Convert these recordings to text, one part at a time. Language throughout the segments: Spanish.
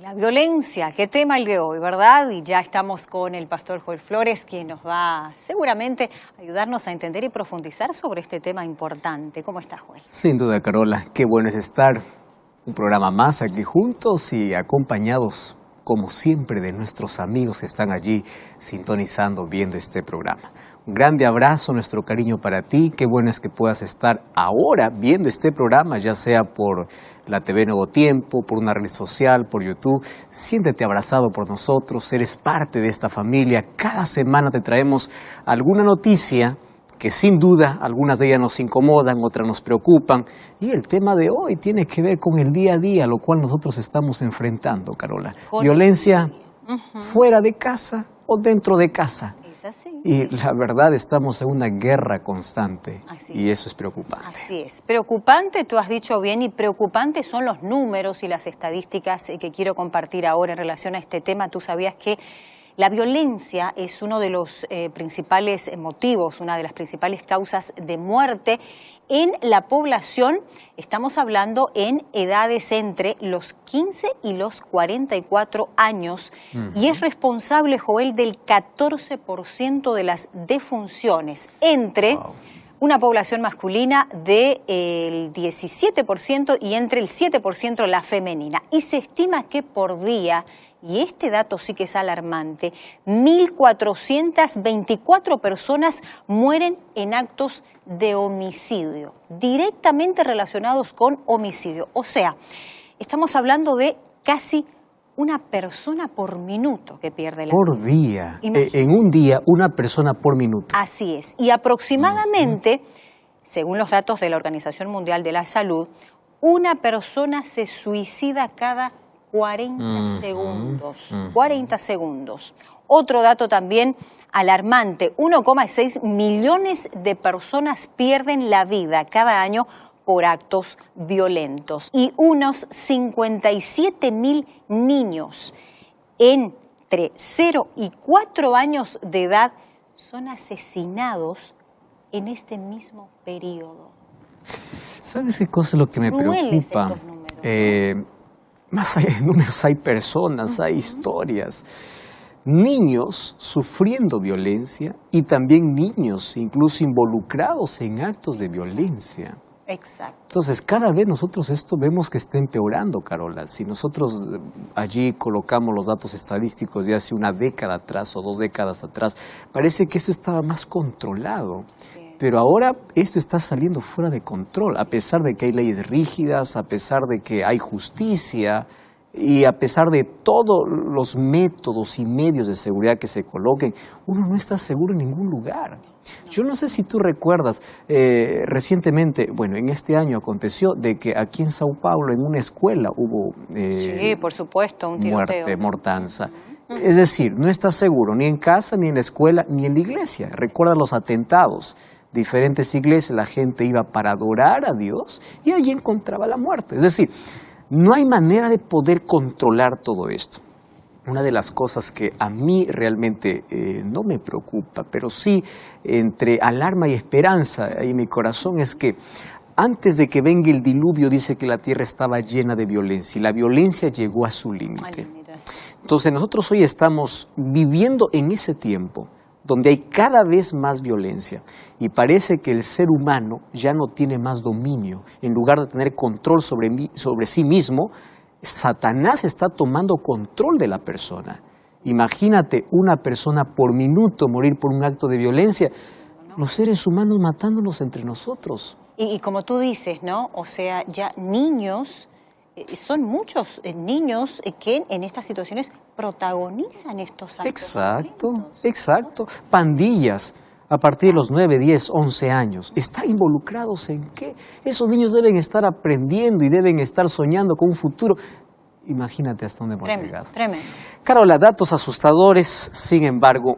La violencia, qué tema el de hoy, ¿verdad? Y ya estamos con el pastor Joel Flores, quien nos va seguramente a ayudarnos a entender y profundizar sobre este tema importante. ¿Cómo estás, Joel? Sin duda, Carola, qué bueno es estar un programa más aquí juntos y acompañados, como siempre, de nuestros amigos que están allí sintonizando, viendo este programa. Un grande abrazo, nuestro cariño para ti. Qué bueno es que puedas estar ahora viendo este programa, ya sea por la TV Nuevo Tiempo, por una red social, por YouTube. Siéntete abrazado por nosotros, eres parte de esta familia. Cada semana te traemos alguna noticia que sin duda algunas de ellas nos incomodan, otras nos preocupan. Y el tema de hoy tiene que ver con el día a día, lo cual nosotros estamos enfrentando, Carola. Violencia fuera de casa o dentro de casa. Así. Y la verdad estamos en una guerra constante y eso es preocupante. Así es. Preocupante, tú has dicho bien, y preocupantes son los números y las estadísticas que quiero compartir ahora en relación a este tema. Tú sabías que la violencia es uno de los principales motivos, una de las principales causas de muerte en la población. Estamos hablando en edades entre los 15 y los 44 años y es responsable, Joel, del 14% de las defunciones entre una población masculina del 17% y entre el 7% la femenina. Y se estima que por día, y este dato sí que es alarmante, 1.424 personas mueren en actos de homicidio, directamente relacionados con homicidio. O sea, estamos hablando de casi una persona por minuto que pierde la vida. Por día. En un día, una persona por minuto. Así es. Y aproximadamente, según los datos de la Organización Mundial de la Salud, una persona se suicida cada 40 segundos. 40 segundos. Otro dato también alarmante, 1,6 millones de personas pierden la vida cada año por actos violentos y unos 57.000 niños entre 0 y 4 años de edad son asesinados en este mismo periodo. ¿Sabes qué cosa es lo que me preocupa? Más allá de números hay personas, hay historias. Niños sufriendo violencia y también niños incluso involucrados en actos de violencia. Exacto. Entonces, cada vez nosotros esto vemos que está empeorando, Carola. Si nosotros allí colocamos los datos estadísticos de hace una década atrás o 2 décadas atrás, parece que esto estaba más controlado. Sí. Pero ahora esto está saliendo fuera de control, a pesar de que hay leyes rígidas, a pesar de que hay justicia y a pesar de todos los métodos y medios de seguridad que se coloquen, uno no está seguro en ningún lugar. Yo no sé si tú recuerdas, recientemente, bueno, en este año aconteció de que aquí en Sao Paulo, en una escuela, hubo sí, por supuesto, un tiroteo. Mortanza. Es decir, no estás seguro ni en casa, ni en la escuela, ni en la iglesia. Recuerda los atentados. Diferentes iglesias, la gente iba para adorar a Dios y allí encontraba la muerte. Es decir, no hay manera de poder controlar todo esto. Una de las cosas que a mí realmente no me preocupa, pero sí entre alarma y esperanza en mi corazón es que antes de que venga el diluvio dice que la tierra estaba llena de violencia y la violencia llegó a su límite. Entonces nosotros hoy estamos viviendo en ese tiempo donde hay cada vez más violencia y parece que el ser humano ya no tiene más dominio. En lugar de tener control sobre sí mismo, Satanás está tomando control de la persona. Imagínate una persona por minuto morir por un acto de violencia, los seres humanos matándonos entre nosotros. Y como tú dices, ¿no? O sea, ya niños, son muchos niños que en estas situaciones protagonizan estos actos. Exacto. Pandillas a partir de los 9, 10, 11 años. ¿Están involucrados en qué? Esos niños deben estar aprendiendo y deben estar soñando con un futuro. Imagínate hasta dónde hemos llegado. Tremendo. Carola, datos asustadores, sin embargo,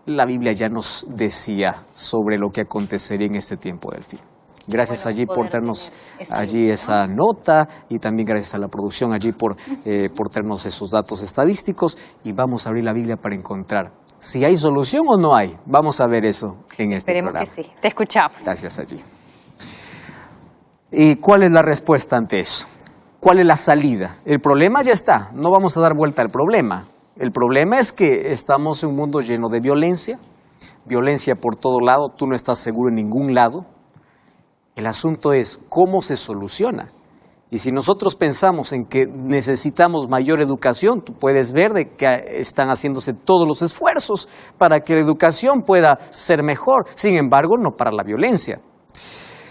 la Biblia ya nos decía sobre lo que acontecería en este tiempo del fin. Gracias allí por traernos allí esa nota y también gracias a la producción allí por traernos esos datos estadísticos y vamos a abrir la Biblia para encontrar si hay solución o no hay. Vamos a ver eso en este programa. Esperemos que sí. Te escuchamos. Gracias allí. ¿Y cuál es la respuesta ante eso? ¿Cuál es la salida? El problema ya está, no vamos a dar vuelta al problema. El problema es que estamos en un mundo lleno de violencia por todo lado, tú no estás seguro en ningún lado. El asunto es cómo se soluciona. Y si nosotros pensamos en que necesitamos mayor educación, tú puedes ver de que están haciéndose todos los esfuerzos para que la educación pueda ser mejor, sin embargo, no para la violencia.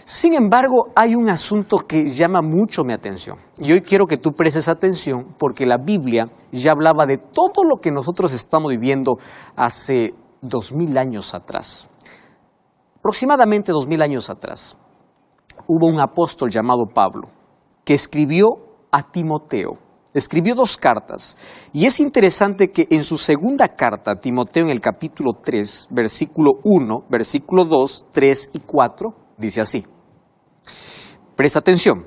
Sin embargo, hay un asunto que llama mucho mi atención. Y hoy quiero que tú prestes atención porque la Biblia ya hablaba de todo lo que nosotros estamos viviendo hace 2000 años atrás. Aproximadamente 2000 años atrás, hubo un apóstol llamado Pablo que escribió a Timoteo. Escribió 2 cartas. Y es interesante que en su segunda carta a Timoteo, en el capítulo 3, versículo 1, versículo 2, 3 y 4, dice así. Presta atención.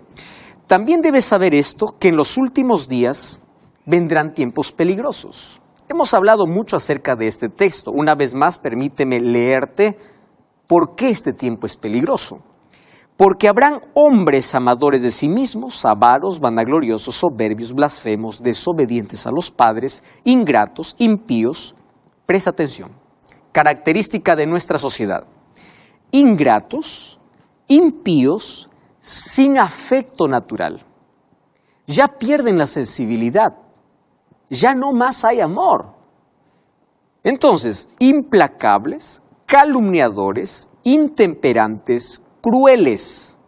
También debes saber esto, que en los últimos días vendrán tiempos peligrosos. Hemos hablado mucho acerca de este texto. Una vez más, permíteme leerte por qué este tiempo es peligroso. Porque habrán hombres amadores de sí mismos, avaros, vanagloriosos, soberbios, blasfemos, desobedientes a los padres, ingratos, impíos. Presta atención. Característica de nuestra sociedad. Ingratos, impíos, sin afecto natural. Ya pierden la sensibilidad. Ya no más hay amor. Entonces, implacables, calumniadores, intemperantes, crueles,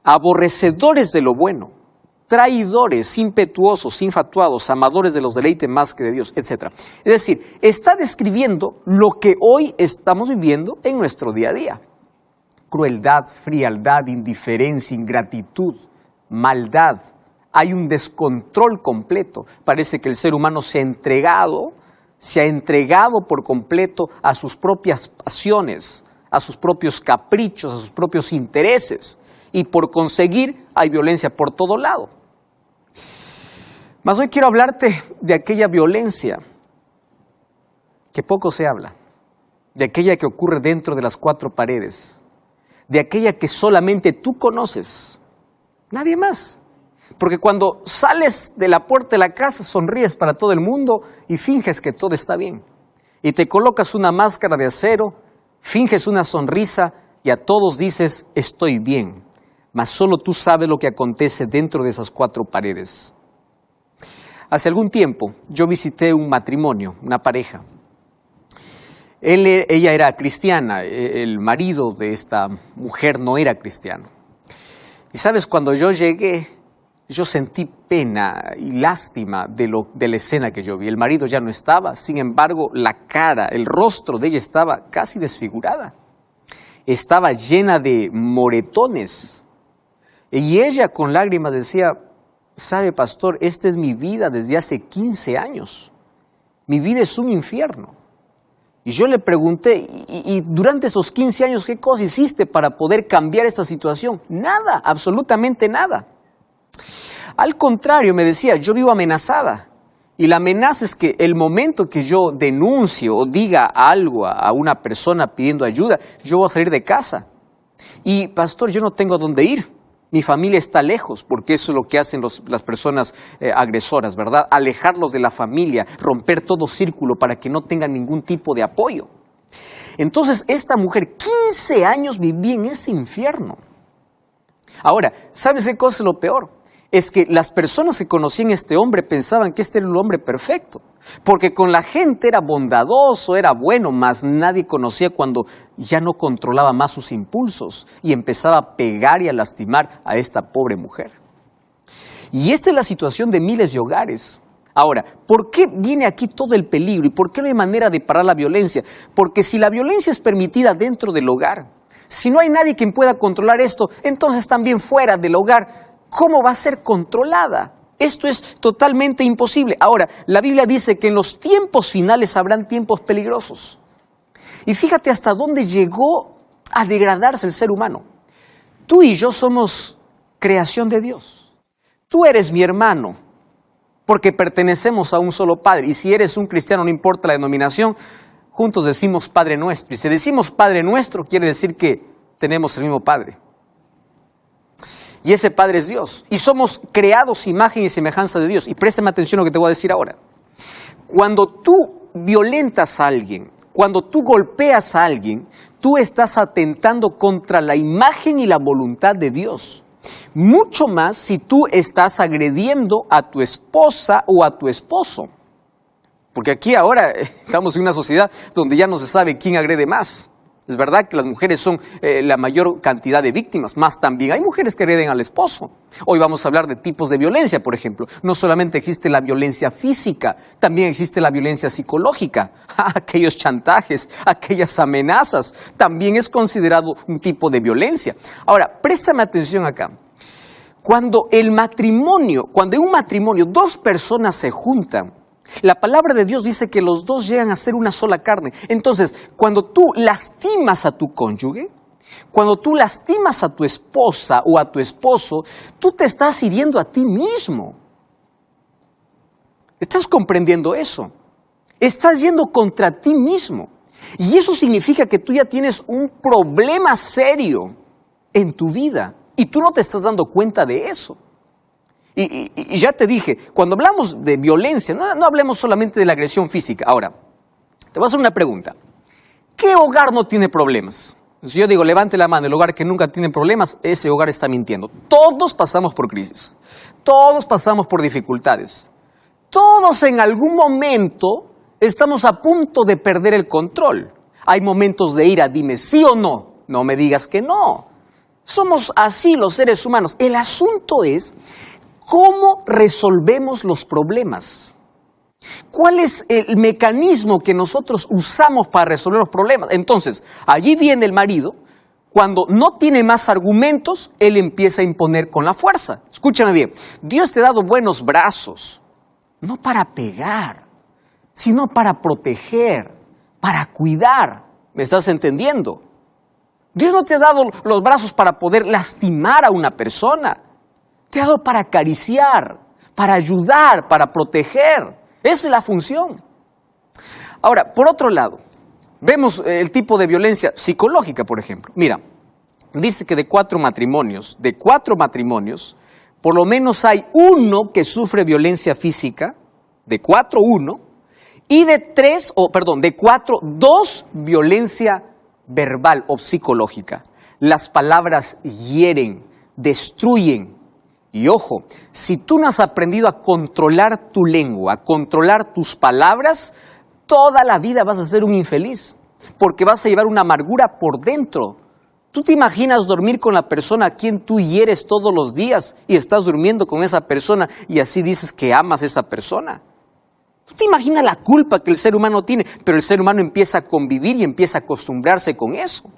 aborrecedores de lo bueno, traidores, impetuosos, infatuados, amadores de los deleites más que de Dios, etc. Es decir, está describiendo lo que hoy estamos viviendo en nuestro día a día. Crueldad, frialdad, indiferencia, ingratitud, maldad. Hay un descontrol completo. Parece que el ser humano se ha entregado por completo a sus propias pasiones, a sus propios caprichos, a sus propios intereses. Y por conseguir hay violencia por todo lado. Mas hoy quiero hablarte de aquella violencia que poco se habla, de aquella que ocurre dentro de las 4 paredes, de aquella que solamente tú conoces, nadie más. Porque cuando sales de la puerta de la casa sonríes para todo el mundo y finges que todo está bien. Y te colocas una máscara de acero, finges una sonrisa y a todos dices estoy bien. Mas solo tú sabes lo que acontece dentro de esas 4 paredes. Hace algún tiempo yo visité un matrimonio, una pareja. Ella era cristiana, el marido de esta mujer no era cristiano. Y sabes, cuando yo llegué, yo sentí pena y lástima de la escena que yo vi. El marido ya no estaba, sin embargo, la cara, el rostro de ella estaba casi desfigurada. Estaba llena de moretones. Y ella con lágrimas decía, sabe, pastor, esta es mi vida desde hace 15 años. Mi vida es un infierno. Y yo le pregunté, ¿y durante esos 15 años qué cosa hiciste para poder cambiar esta situación? Nada, absolutamente nada. Al contrario, me decía, yo vivo amenazada. Y la amenaza es que el momento que yo denuncie o diga algo a una persona pidiendo ayuda, yo voy a salir de casa. Y pastor, yo no tengo a dónde ir. Mi familia está lejos, porque eso es lo que hacen las personas agresoras, ¿verdad? Alejarlos de la familia, romper todo círculo para que no tengan ningún tipo de apoyo. Entonces, esta mujer, 15 años vivía en ese infierno. Ahora, ¿sabes qué cosa es lo peor? Es que las personas que conocían a este hombre pensaban que este era el hombre perfecto. Porque con la gente era bondadoso, era bueno, mas nadie conocía cuando ya no controlaba más sus impulsos y empezaba a pegar y a lastimar a esta pobre mujer. Y esta es la situación de miles de hogares. Ahora, ¿por qué viene aquí todo el peligro y por qué no hay manera de parar la violencia? Porque si la violencia es permitida dentro del hogar, si no hay nadie quien pueda controlar esto, entonces también fuera del hogar, ¿cómo va a ser controlada? Esto es totalmente imposible. Ahora, la Biblia dice que en los tiempos finales habrán tiempos peligrosos. Y fíjate hasta dónde llegó a degradarse el ser humano. Tú y yo somos creación de Dios. Tú eres mi hermano, porque pertenecemos a un solo Padre. Y si eres un cristiano, no importa la denominación, juntos decimos Padre Nuestro. Y si decimos Padre Nuestro, quiere decir que tenemos el mismo Padre. Y ese Padre es Dios. Y somos creados imagen y semejanza de Dios. Y préstame atención a lo que te voy a decir ahora. Cuando tú violentas a alguien, cuando tú golpeas a alguien, tú estás atentando contra la imagen y la voluntad de Dios. Mucho más si tú estás agrediendo a tu esposa o a tu esposo. Porque aquí ahora estamos en una sociedad donde ya no se sabe quién agrede más. Es verdad que las mujeres son la mayor cantidad de víctimas, más también hay mujeres que agreden al esposo. Hoy vamos a hablar de tipos de violencia, por ejemplo. No solamente existe la violencia física, también existe la violencia psicológica. Aquellos chantajes, aquellas amenazas, también es considerado un tipo de violencia. Ahora, préstame atención acá. Cuando en un matrimonio dos personas se juntan, la palabra de Dios dice que los dos llegan a ser una sola carne. Entonces, cuando tú lastimas a tu cónyuge, cuando tú lastimas a tu esposa o a tu esposo, tú te estás hiriendo a ti mismo. ¿Estás comprendiendo eso? Estás yendo contra ti mismo. Y eso significa que tú ya tienes un problema serio en tu vida y tú no te estás dando cuenta de eso. Y ya te dije, cuando hablamos de violencia, no hablemos solamente de la agresión física. Ahora, te voy a hacer una pregunta. ¿Qué hogar no tiene problemas? Si yo digo, levante la mano, el hogar que nunca tiene problemas, ese hogar está mintiendo. Todos pasamos por crisis. Todos pasamos por dificultades. Todos en algún momento estamos a punto de perder el control. Hay momentos de ira, dime sí o no. No me digas que no. Somos así los seres humanos. El asunto es ¿cómo resolvemos los problemas? ¿Cuál es el mecanismo que nosotros usamos para resolver los problemas? Entonces, allí viene el marido, cuando no tiene más argumentos, él empieza a imponer con la fuerza. Escúchame bien, Dios te ha dado buenos brazos, no para pegar, sino para proteger, para cuidar. ¿Me estás entendiendo? Dios no te ha dado los brazos para poder lastimar a una persona. Te ha dado para acariciar, para ayudar, para proteger. Esa es la función. Ahora, por otro lado, vemos el tipo de violencia psicológica, por ejemplo. Mira, dice que de cuatro matrimonios, por lo menos hay uno que sufre violencia física, de cuatro, dos, violencia verbal o psicológica. Las palabras hieren, destruyen. Y ojo, si tú no has aprendido a controlar tu lengua, a controlar tus palabras, toda la vida vas a ser un infeliz, porque vas a llevar una amargura por dentro. ¿Tú te imaginas dormir con la persona a quien tú hieres todos los días y estás durmiendo con esa persona y así dices que amas a esa persona? ¿Tú te imaginas la culpa que el ser humano tiene? Pero el ser humano empieza a convivir y empieza a acostumbrarse con eso.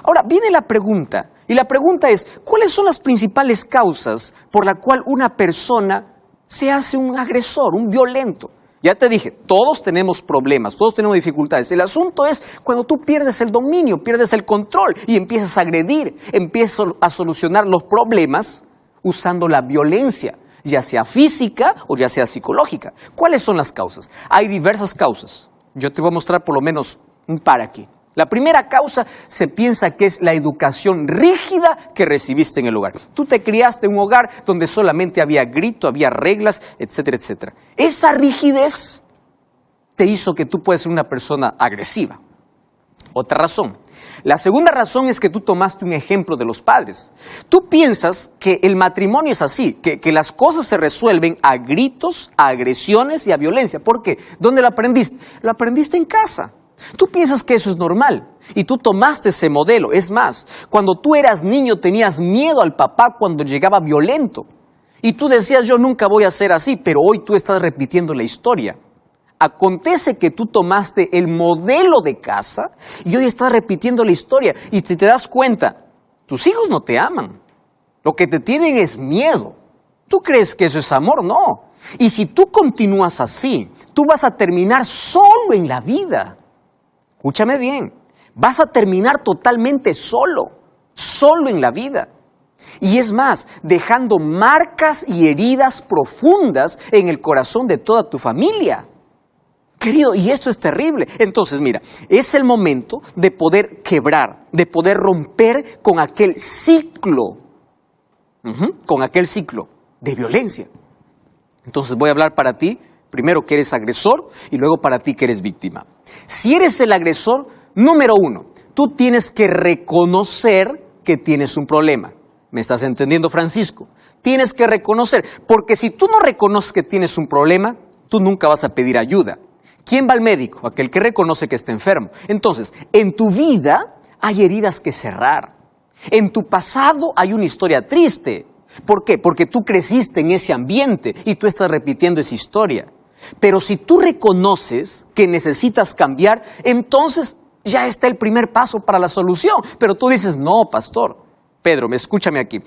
Ahora, viene la pregunta, y la pregunta es, ¿cuáles son las principales causas por la cual una persona se hace un agresor, un violento? Ya te dije, todos tenemos problemas, todos tenemos dificultades. El asunto es cuando tú pierdes el dominio, pierdes el control y empiezas a agredir, empiezas a solucionar los problemas usando la violencia, ya sea física o ya sea psicológica. ¿Cuáles son las causas? Hay diversas causas. Yo te voy a mostrar por lo menos un par aquí. La primera causa se piensa que es la educación rígida que recibiste en el hogar. Tú te criaste en un hogar donde solamente había grito, había reglas, etcétera, etcétera. Esa rigidez te hizo que tú puedas ser una persona agresiva. Otra razón. La segunda razón es que tú tomaste un ejemplo de los padres. Tú piensas que el matrimonio es así, que las cosas se resuelven a gritos, a agresiones y a violencia. ¿Por qué? ¿Dónde lo aprendiste? Lo aprendiste en casa. Tú piensas que eso es normal y tú tomaste ese modelo. Es más, cuando tú eras niño tenías miedo al papá cuando llegaba violento. Y tú decías, yo nunca voy a ser así, pero hoy tú estás repitiendo la historia. Acontece que tú tomaste el modelo de casa y hoy estás repitiendo la historia. Y si te das cuenta, tus hijos no te aman. Lo que te tienen es miedo. ¿Tú crees que eso es amor? No. Y si tú continúas así, tú vas a terminar solo en la vida. Escúchame bien, vas a terminar totalmente solo en la vida. Y es más, dejando marcas y heridas profundas en el corazón de toda tu familia. Querido, y esto es terrible. Entonces, mira, es el momento de poder quebrar, de poder romper con aquel ciclo con aquel ciclo de violencia. Entonces voy a hablar para ti, primero que eres agresor y luego para ti que eres víctima. Si eres el agresor, número 1, tú tienes que reconocer que tienes un problema. ¿Me estás entendiendo, Francisco? Tienes que reconocer, porque si tú no reconoces que tienes un problema, tú nunca vas a pedir ayuda. ¿Quién va al médico? Aquel que reconoce que está enfermo. Entonces, en tu vida hay heridas que cerrar. En tu pasado hay una historia triste. ¿Por qué? Porque tú creciste en ese ambiente y tú estás repitiendo esa historia. Pero si tú reconoces que necesitas cambiar, entonces ya está el primer paso para la solución. Pero tú dices, no, pastor. Pedro, escúchame aquí.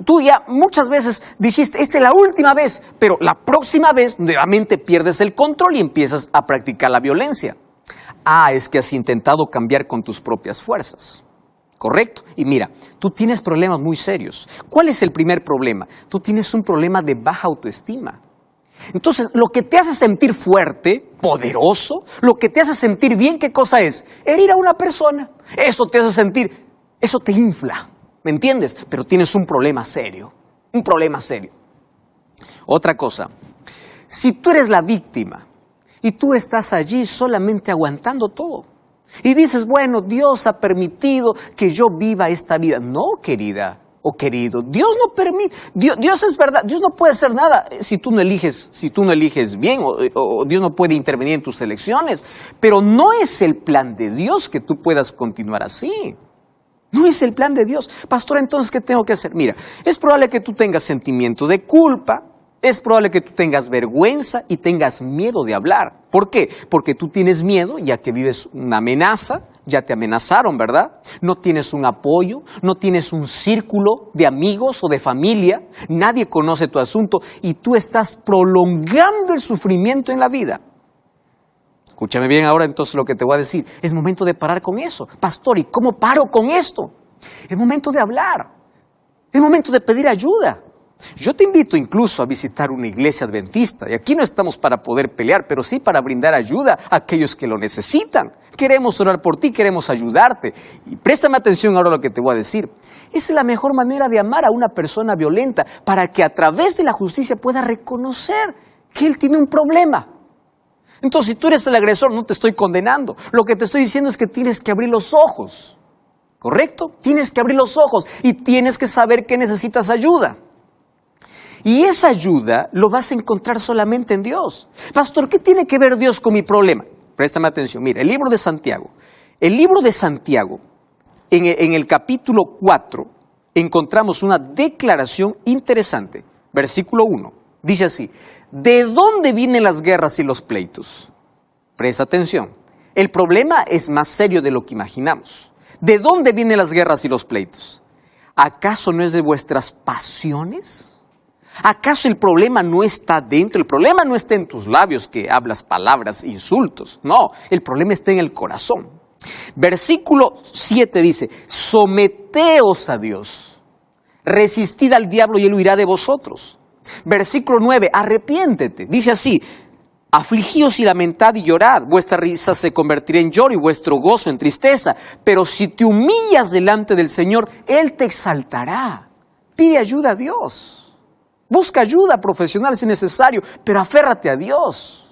Tú ya muchas veces dijiste, esta es la última vez, pero la próxima vez nuevamente pierdes el control y empiezas a practicar la violencia. Es que has intentado cambiar con tus propias fuerzas. ¿Correcto? Y mira, tú tienes problemas muy serios. ¿Cuál es el primer problema? Tú tienes un problema de baja autoestima. Entonces, lo que te hace sentir fuerte, poderoso, lo que te hace sentir bien, ¿qué cosa es? Herir a una persona. Eso te hace sentir, eso te infla. ¿Me entiendes? Pero tienes un problema serio. Un problema serio. Otra cosa. Si tú eres la víctima y tú estás allí solamente aguantando todo y dices, bueno, Dios ha permitido que yo viva esta vida. No, querida o querido, Dios no permite. Dios es verdad, Dios no puede hacer nada si tú no eliges bien o Dios no puede intervenir en tus elecciones. Pero no es el plan de Dios que tú puedas continuar así. No es el plan de Dios. Pastor, entonces, ¿qué tengo que hacer? Mira, es probable que tú tengas sentimiento de culpa, es probable que tú tengas vergüenza y tengas miedo de hablar. ¿Por qué? Porque tú tienes miedo, ya que vives una amenaza, ya te amenazaron, ¿verdad? No tienes un apoyo, no tienes un círculo de amigos o de familia, nadie conoce tu asunto y tú estás prolongando el sufrimiento en la vida. Escúchame bien ahora entonces lo que te voy a decir. Es momento de parar con eso. Pastor, ¿y cómo paro con esto? Es momento de hablar. Es momento de pedir ayuda. Yo te invito incluso a visitar una iglesia adventista. Y aquí no estamos para poder pelear, pero sí para brindar ayuda a aquellos que lo necesitan. Queremos orar por ti, queremos ayudarte. Y préstame atención ahora a lo que te voy a decir. Esa es la mejor manera de amar a una persona violenta, para que a través de la justicia pueda reconocer que él tiene un problema. Entonces, si tú eres el agresor, no te estoy condenando. Lo que te estoy diciendo es que tienes que abrir los ojos. ¿Correcto? Tienes que abrir los ojos y tienes que saber que necesitas ayuda. Y esa ayuda lo vas a encontrar solamente en Dios. Pastor, ¿qué tiene que ver Dios con mi problema? Préstame atención. Mira, el libro de Santiago. El libro de Santiago, en el capítulo 4, encontramos una declaración interesante. Versículo 1. Dice así, ¿de dónde vienen las guerras y los pleitos? Presta atención. El problema es más serio de lo que imaginamos. ¿De dónde vienen las guerras y los pleitos? ¿Acaso no es de vuestras pasiones? ¿Acaso el problema no está dentro? El problema no está en tus labios que hablas palabras, insultos. No, el problema está en el corazón. Versículo 7 dice, someteos a Dios, resistid al diablo y él huirá de vosotros. Versículo 9, arrepiéntete. Dice así, afligíos y lamentad y llorad, vuestra risa se convertirá en lloro y vuestro gozo en tristeza. Pero si te humillas delante del Señor, Él te exaltará. Pide ayuda a Dios. Busca ayuda profesional si necesario, pero aférrate a Dios.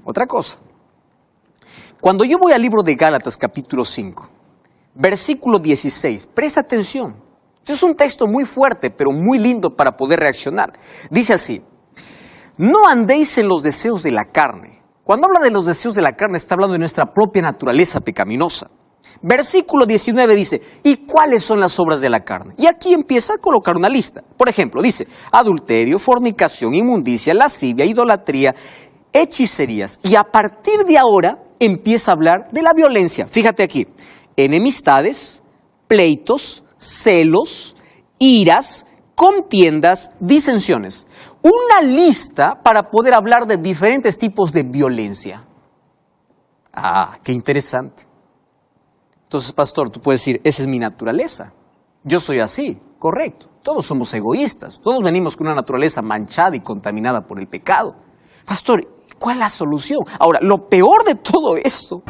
Otra cosa, Cuando yo voy al libro de Gálatas capítulo 5, versículo 16, presta atención. Este es un texto muy fuerte, pero muy lindo para poder reaccionar. Dice así: no andéis en los deseos de la carne. Cuando habla de los deseos de la carne, está hablando de nuestra propia naturaleza pecaminosa. Versículo 19 dice: ¿y cuáles son las obras de la carne? Y aquí empieza a colocar una lista. Por ejemplo, dice: adulterio, fornicación, inmundicia, lascivia, idolatría, hechicerías. Y a partir de ahora empieza a hablar de la violencia. Fíjate aquí: enemistades, pleitos, celos, iras, contiendas, disensiones. Una lista para poder hablar de diferentes tipos de violencia. Ah, qué interesante. Entonces, pastor, tú puedes decir: esa es mi naturaleza. Yo soy así, correcto. Todos somos egoístas. Todos venimos con una naturaleza manchada y contaminada por el pecado. Pastor, ¿cuál es la solución? Ahora, lo peor de todo esto